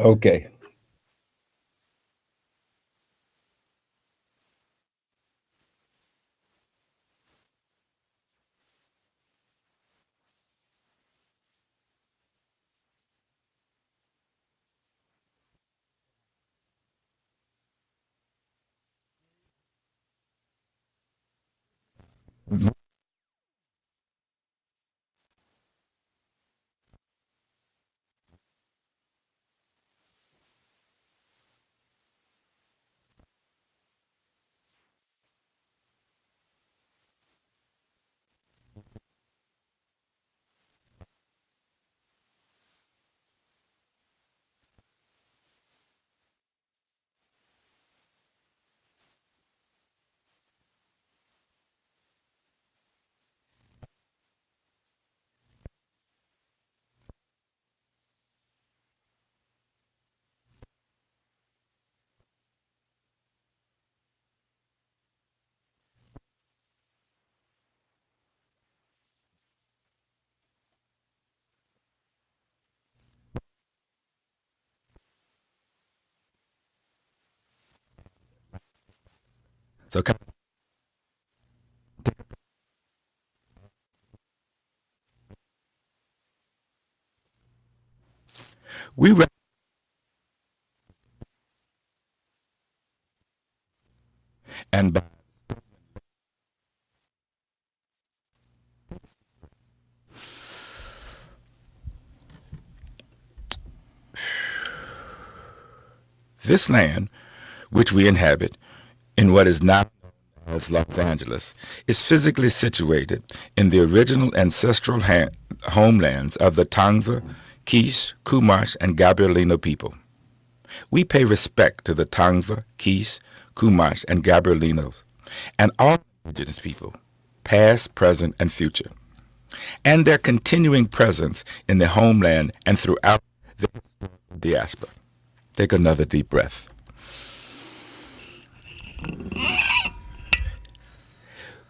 Okay. So we re- and by this land, which we inhabit, in what is now as Los Angeles, is physically situated in the original ancestral homelands of the Tongva, Quiche, Chumash, and Gabrielino people. We pay respect to the Tongva, Quiche, Chumash, and Gabrielinos, and all indigenous people, past, present, and future, and their continuing presence in the homeland and throughout the diaspora. Take another deep breath.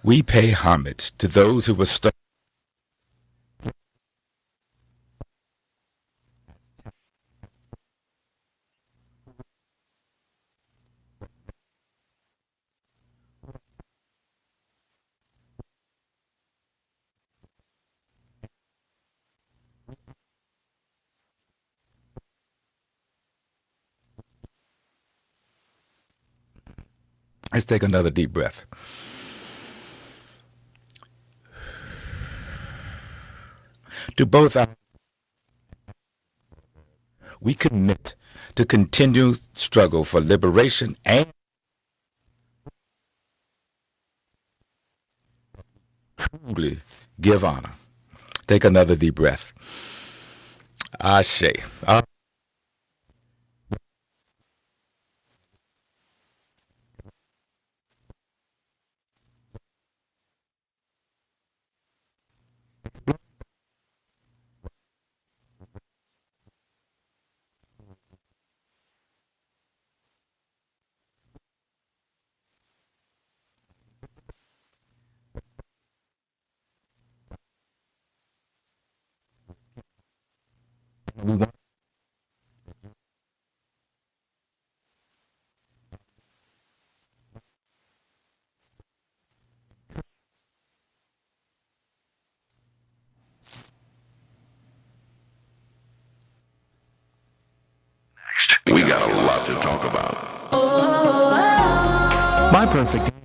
We pay homage to those who were stuck. Let's take another deep breath. To both our, we commit to continued struggle for liberation and truly give honor. Take another deep breath. Ashe. We got a lot to talk about. My perfect.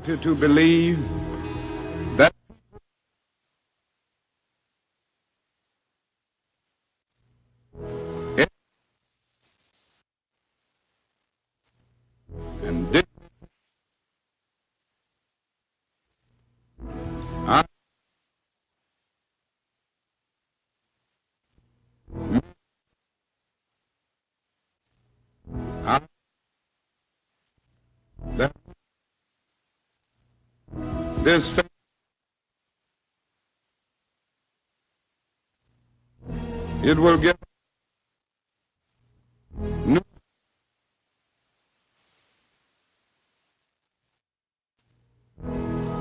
to believe that and did I, I that this it will get new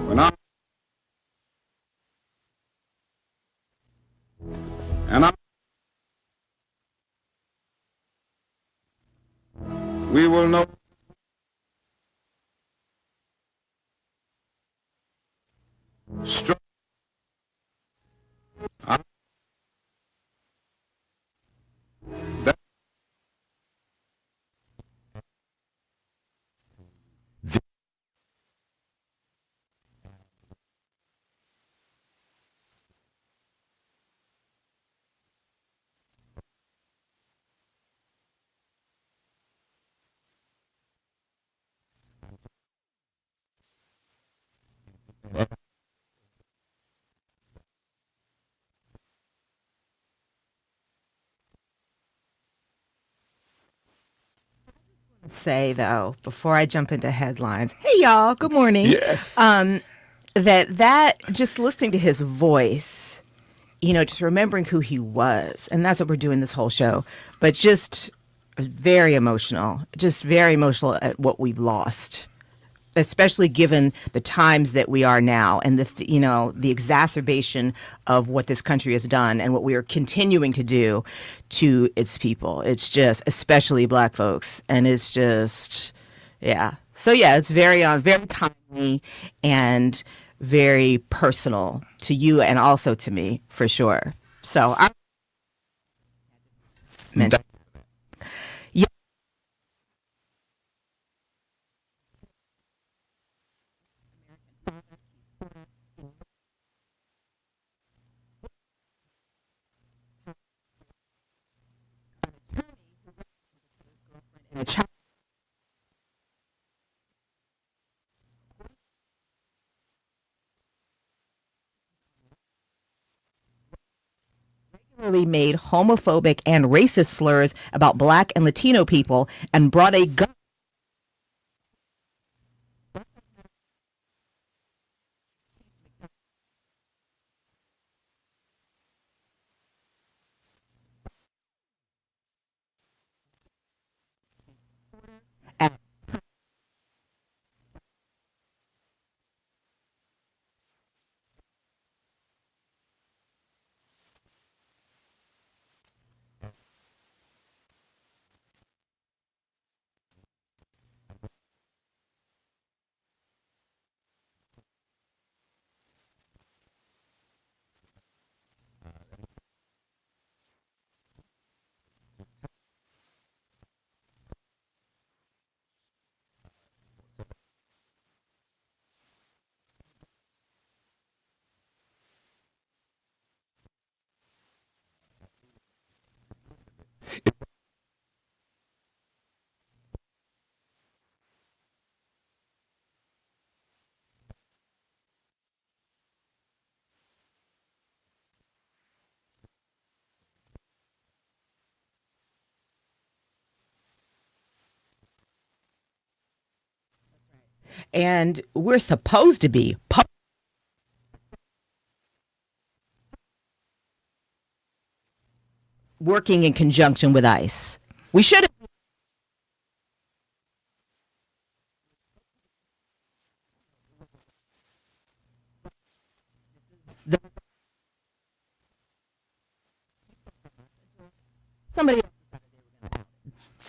when I and I we will know strength. That Say though, before I jump into headlines, hey y'all, good morning. yes. That just listening to his voice, just remembering who he was, and that's what we're doing this whole show. But just very emotional at what we've lost, especially given the times that we are now and the exacerbation of what this country has done and what we are continuing to do to its people. It's just, especially Black folks, and it's just, yeah. So yeah, it's very timely and very personal to you and also to me for sure. So I mentioned, yeah, a child regularly made homophobic and racist slurs about Black and Latino people and brought a gun at. And we're supposed to be working in conjunction with ICE. We should have somebody.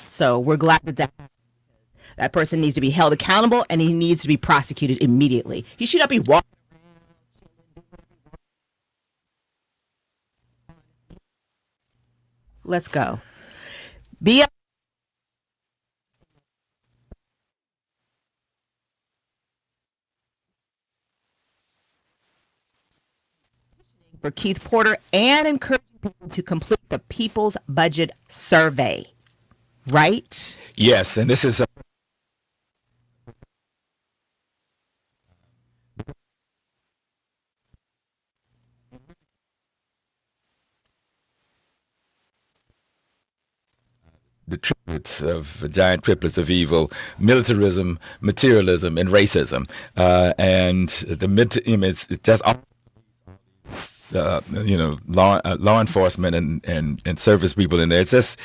So we're glad that person needs to be held accountable and he needs to be prosecuted immediately. He should not be walking. Let's go. Be for Keith Porter and encouraging people to complete the People's Budget Survey. Right? Yes, and this is the triplets of the giant triplets of evil: militarism, materialism, and racism. And the mid, it's just all law enforcement and service people in there. It's just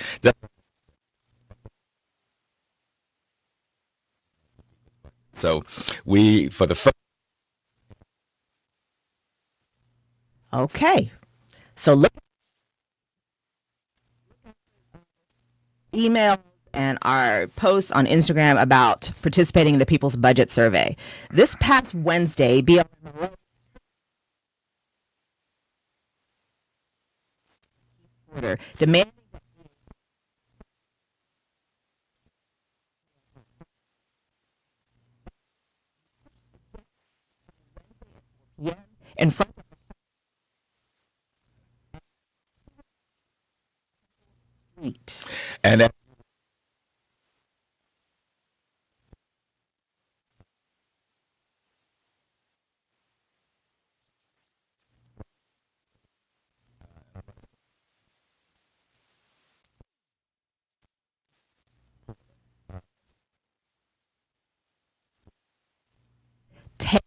so we for the first. Okay. So look at email and our posts on Instagram about participating in the People's Budget Survey. This past Wednesday, BLM demanding in front of the street. And Take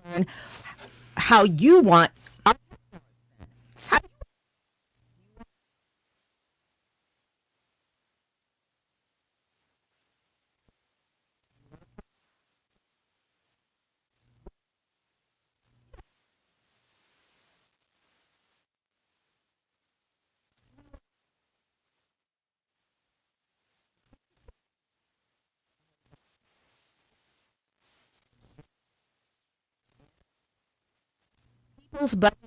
learn how you want how people's budget.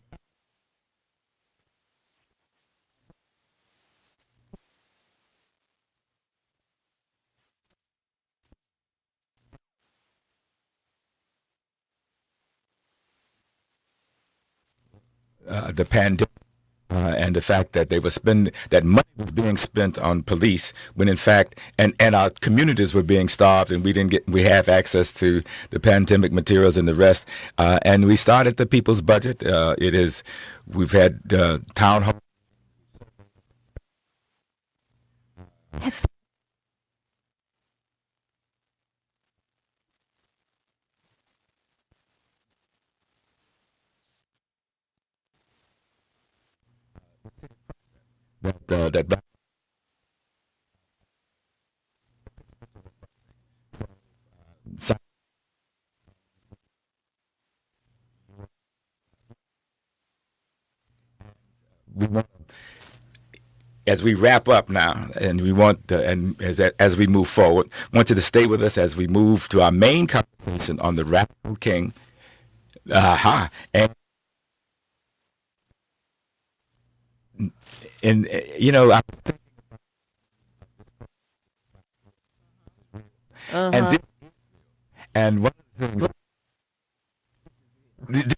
the pandemic. And the fact that they were spending that money was being spent on police when in fact and our communities were being starved and we have access to the pandemic materials and the rest, and we started the People's Budget. We've had town hall that we want, as we wrap up now, and we want and as we move forward, want you to stay with us as we move to our main conversation on the Radical King. And I, and this, and one of the things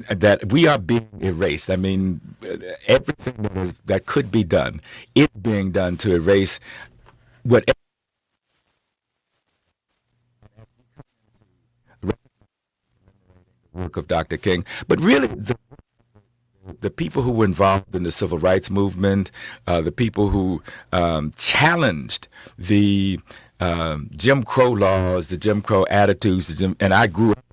that we are being erased. I mean, everything that could be done is being done to erase whatever work of Dr. King. But really, the people who were involved in the civil rights movement, the people who challenged the Jim Crow laws, the Jim Crow attitudes, and I grew up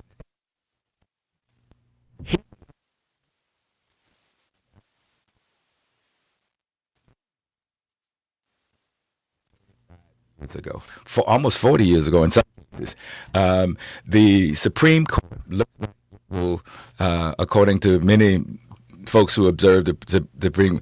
years ago, for almost 40 years ago in some cases. The Supreme Court looks like it will, according to many folks who observe the Supreme,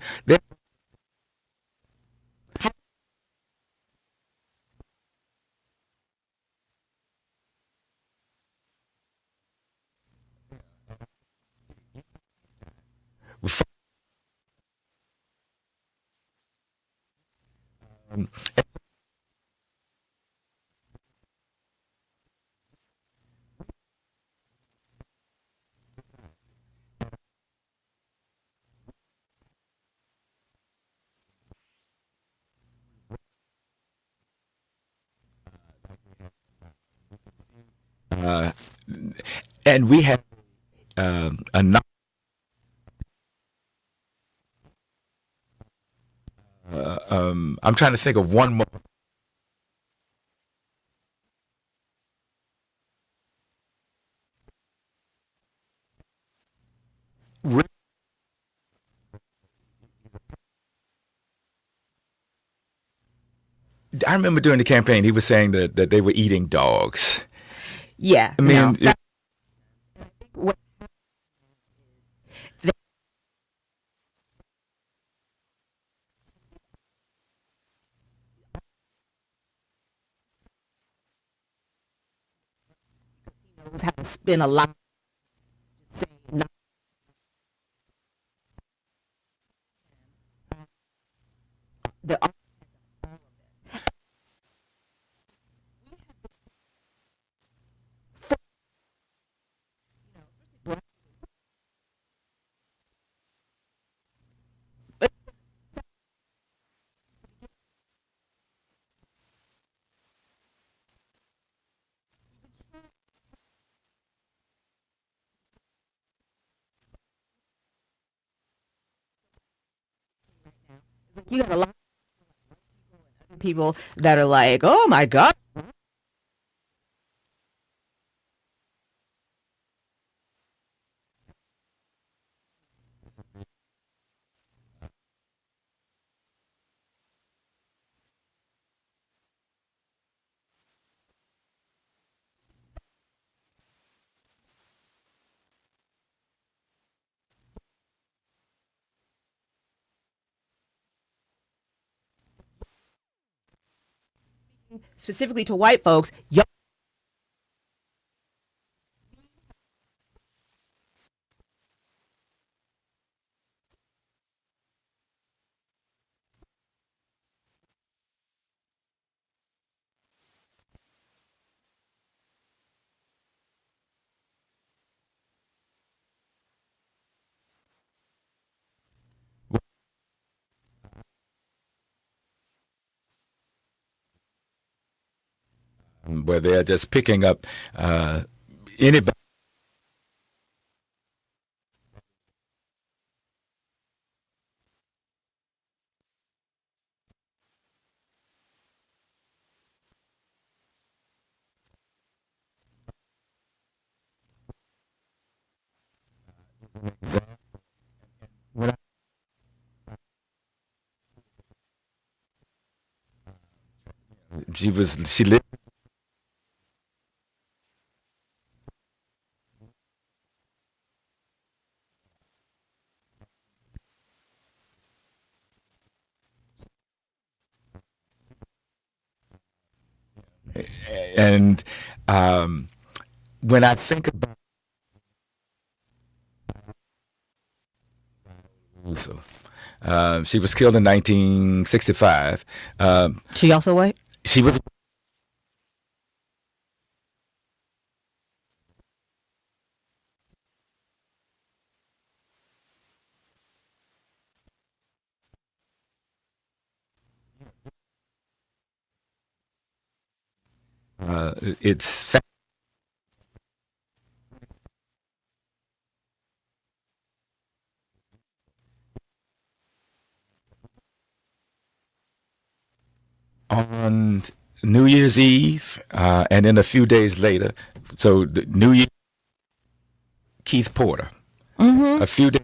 And we have a I'm trying to think of one more. I remember during the campaign, he was saying that they were eating dogs. Yeah, I no. mean, it, What has been a lot. The you got a lot of people that are like, "Oh my God." Specifically to white folks, y'all where they're just picking up anybody. She lived, and um, when I think about Russo, she was killed in 1965. she also white. She was. It's on New Year's Eve, and then a few days later. So the New Year, Keith Porter. A few days.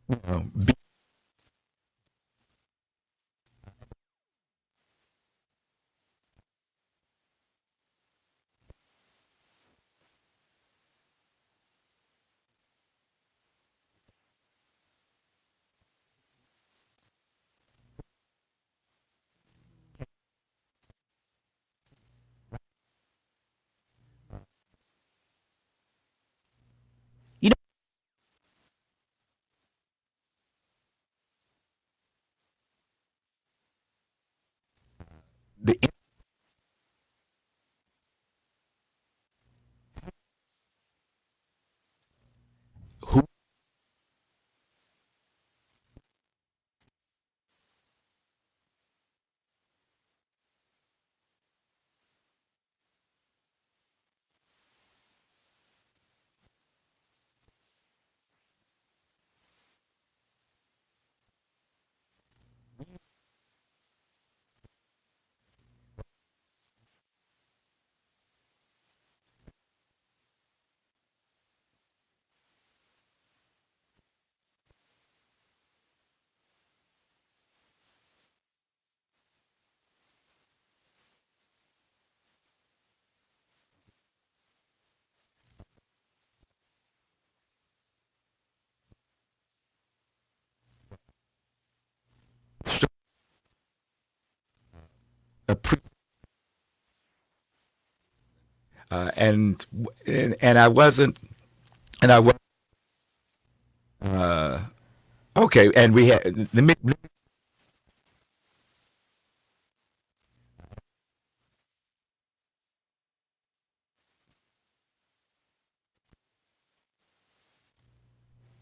You know, You know, appre- and and I wasn't, and I was okay. And we had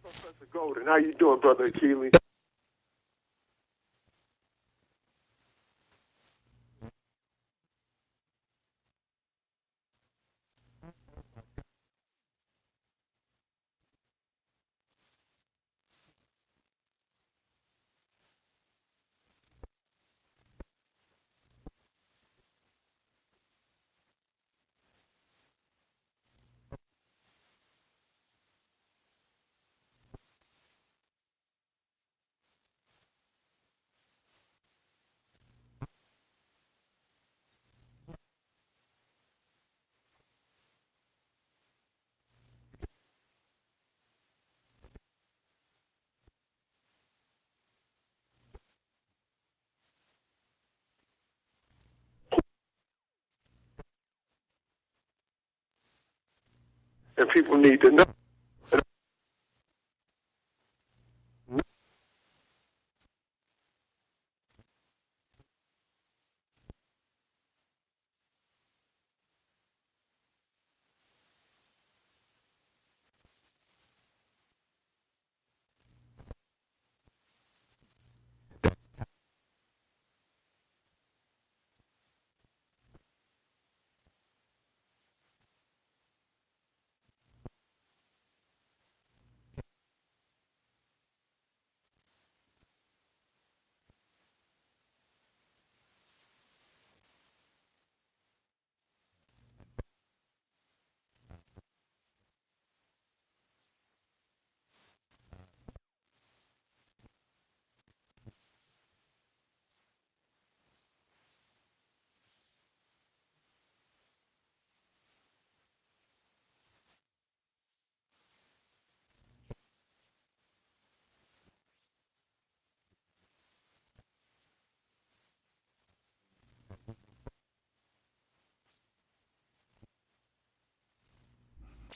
Professor Golden, how you doing, Brother Achilles? And people need to know.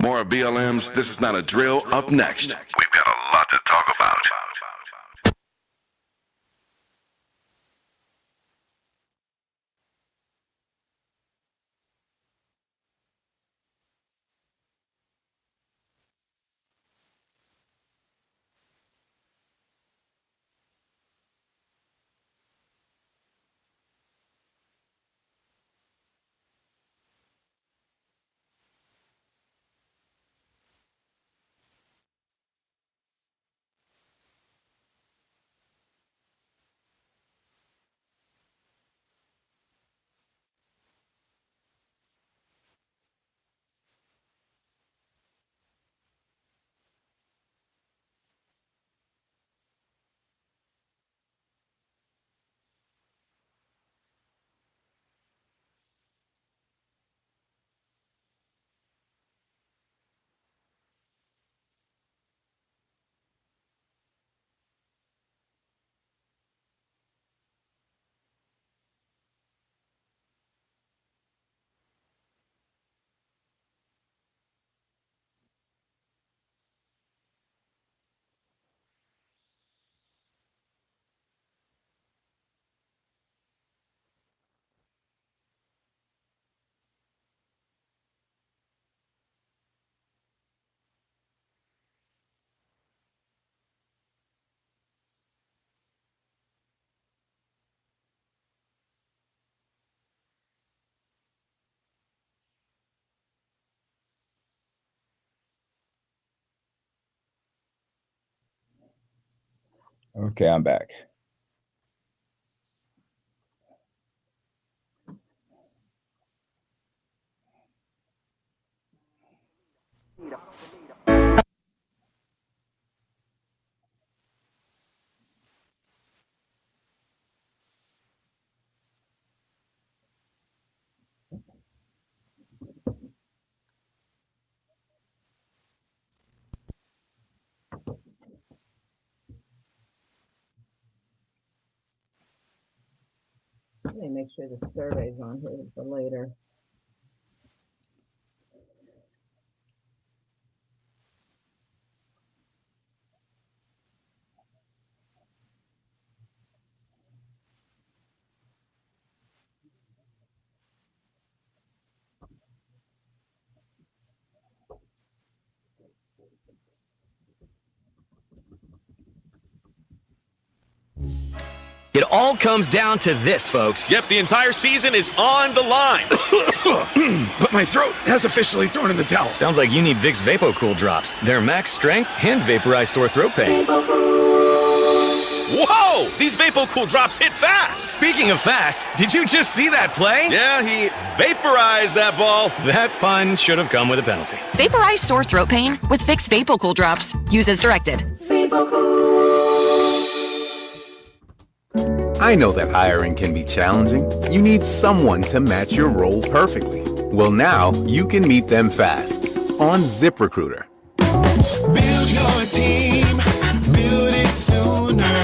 More BLMs, this is not a drill. Up next, we've got a lot to talk about. okay. I'm back. Let me make sure the survey's on here for later. It all comes down to this, folks. Yep, the entire season is on the line. But my throat has officially thrown in the towel. Sounds like you need Vicks VapoCool drops. Their max strength and vaporize sore throat pain. Whoa! These VapoCool drops hit fast. Speaking of fast, did you just see that play? Yeah, he vaporized that ball. That pun should have come with a penalty. Vaporize sore throat pain with Vicks VapoCool drops. Use as directed. I know that hiring can be challenging. You need someone to match your role perfectly. Well, now you can meet them fast on ZipRecruiter. Build your team, build it sooner.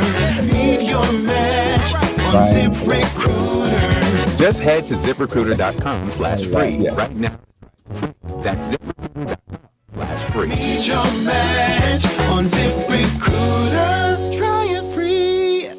Need your match on ZipRecruiter. Just head to ZipRecruiter.com/free right now. That's ZipRecruiter.com/free. Need your match on ZipRecruiter. Try it free.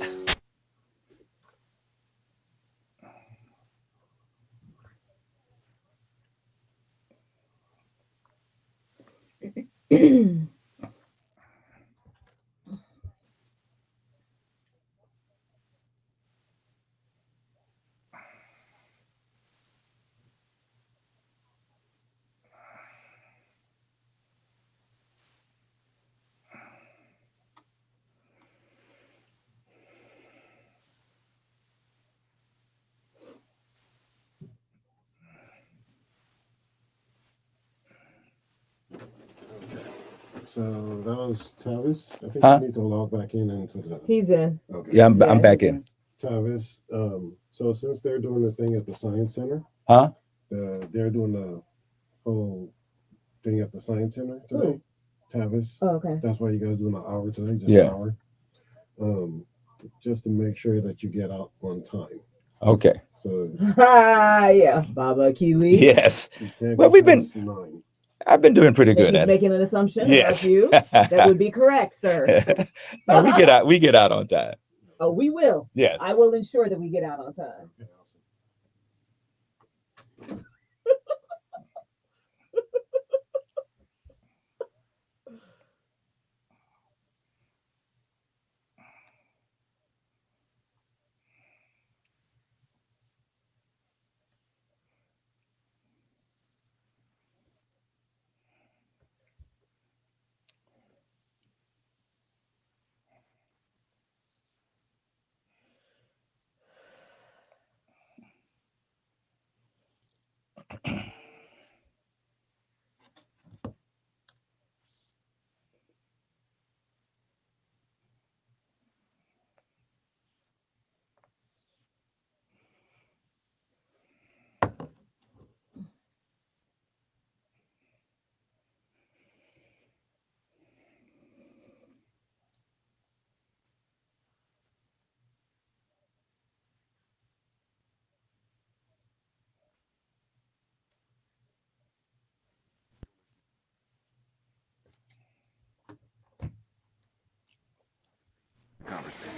So that was Tavis. I think Huh? you need to log back in into the. He's in. Okay. Yeah, I'm back in. Tavis. So since they're doing the thing at the Science Center, Huh? they're doing the whole thing at the Science Center today. Tavis. Oh, okay. That's why you guys doing an hour today, just Yeah. an hour. Just to make sure that you get out on time. Okay. So Yeah, Baba Keely. Yes. you can't Well, go we've been- past 9. I've been doing pretty good He's at it. making an assumption Yes. about you. That would be correct, sir. No, we get out on time. Oh, we will. Yes. I will ensure that we get out on time. Okay, awesome.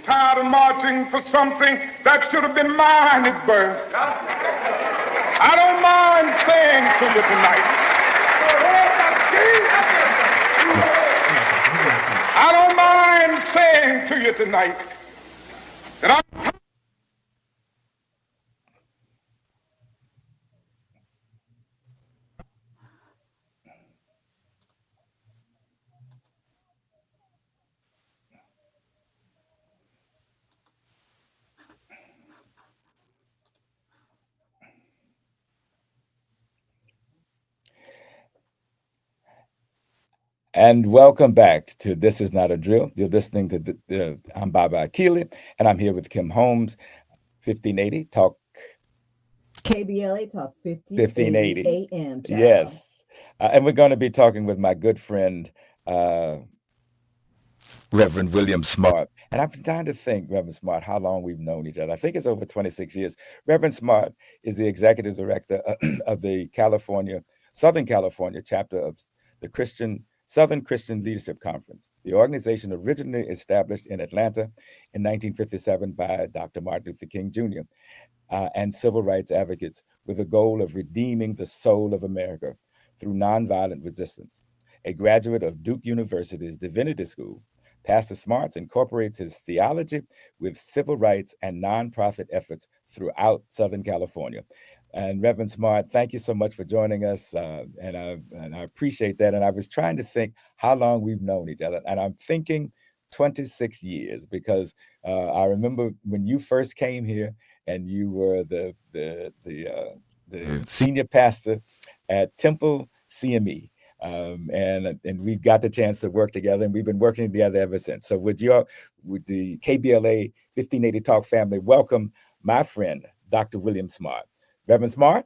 Tired of marching for something that should have been mine at birth. I don't mind saying to you tonight. I don't mind saying to you tonight that I'm And welcome back to This Is Not a Drill. You're listening to I'm Baba Keely, and I'm here with Kim Holmes, 1580 Talk. KBLA Talk 1580 AM. child. Yes. And we're going to be talking with my good friend, Reverend William Smart. And I'm trying to think, Reverend Smart, how long we've known each other. I think it's over 26 years. Reverend Smart is the executive director of the Southern California chapter of the Southern Christian Leadership Conference. The organization originally established in Atlanta in 1957 by Dr. Martin Luther King Jr. And civil rights advocates with the goal of redeeming the soul of America through nonviolent resistance. A graduate of Duke University's Divinity School, Pastor Smarts incorporates his theology with civil rights and nonprofit efforts throughout Southern California. And Reverend Smart, thank you so much for joining us, and I appreciate that. And I was trying to think how long we've known each other, and I'm thinking 26 years because I remember when you first came here, and you were the senior pastor at Temple CME. And we got the chance to work together, and we've been working together ever since. So with the KBLA 1580 Talk family, welcome my friend, Dr. William Smart. Reverend Smart?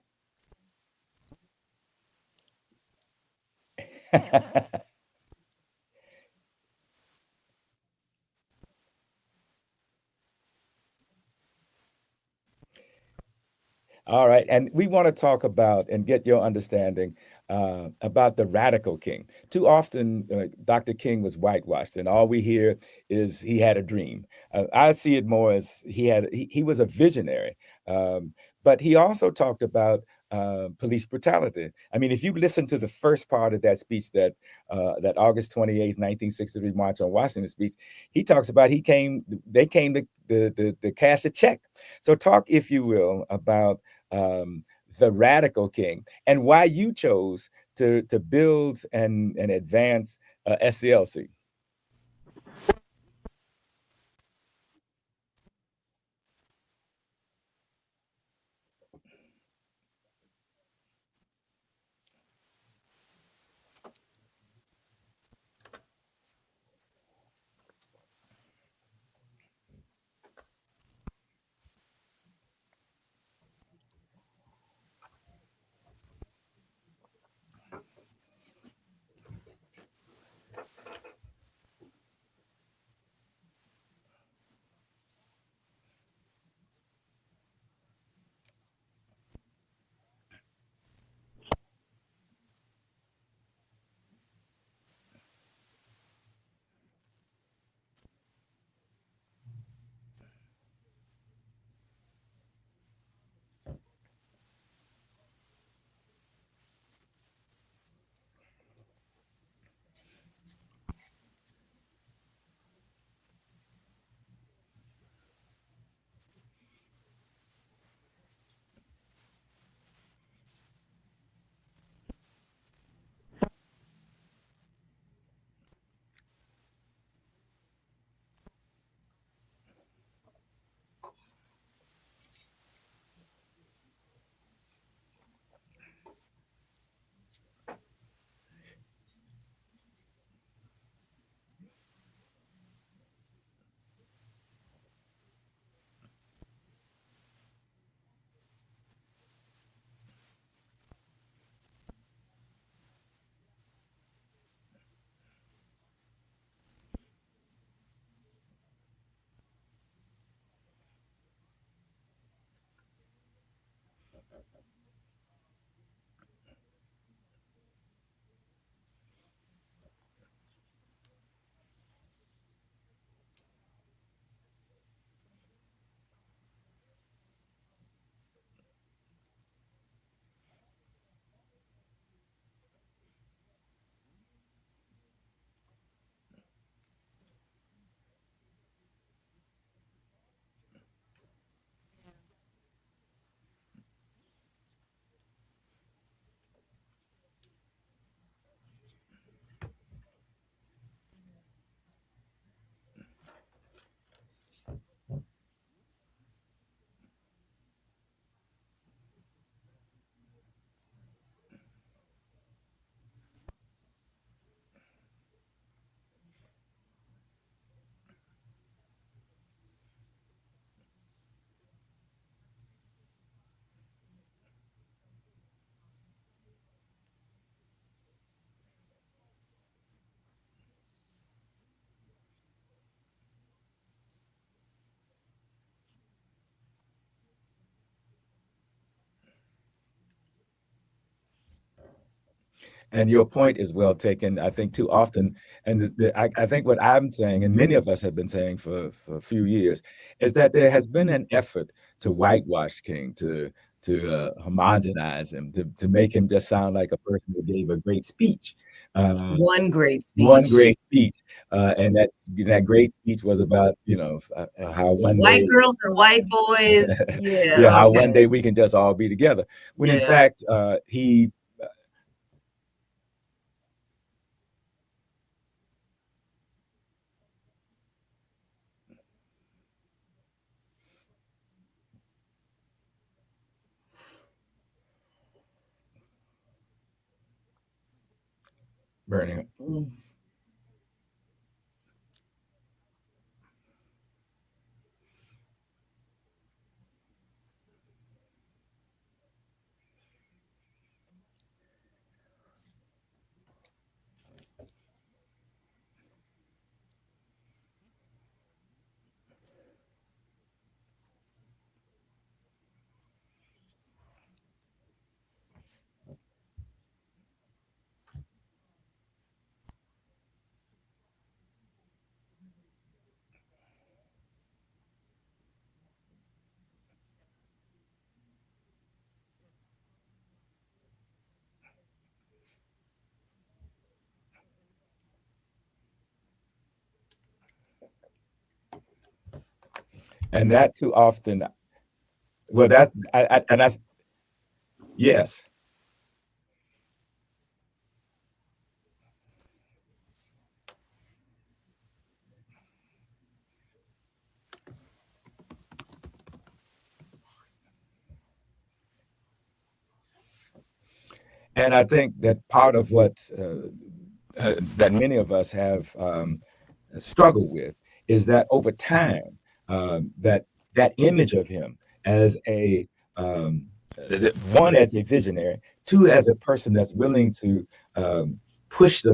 All right. And we want to talk about and get your understanding about the radical king. Too often, Dr. King was whitewashed, and all we hear is he had a dream. I see it more as he was a visionary. But he also talked about police brutality. I mean, if you listen to the first part of that speech, that August 28th, 1963 March on Washington speech, he talks about they came to cash a check. So talk, if you will, about the radical king and why you chose to build and advance SCLC. And your point is well taken. I think too often, and I think what I'm saying, and many of us have been saying for a few years, is that there has been an effort to whitewash King, to homogenize him, to make him just sound like a person who gave a great speech. One great One speech. great speech, and that great speech was about how one White day, girls or white boys. Yeah. yeah, how one Okay. day we can just all be together. When in Yeah. fact he burning. And that too often, well, that and I yes, and I think that part of what that many of us have struggled with is that over time, that image of him as a one, as a visionary, two, as a person that's willing to push the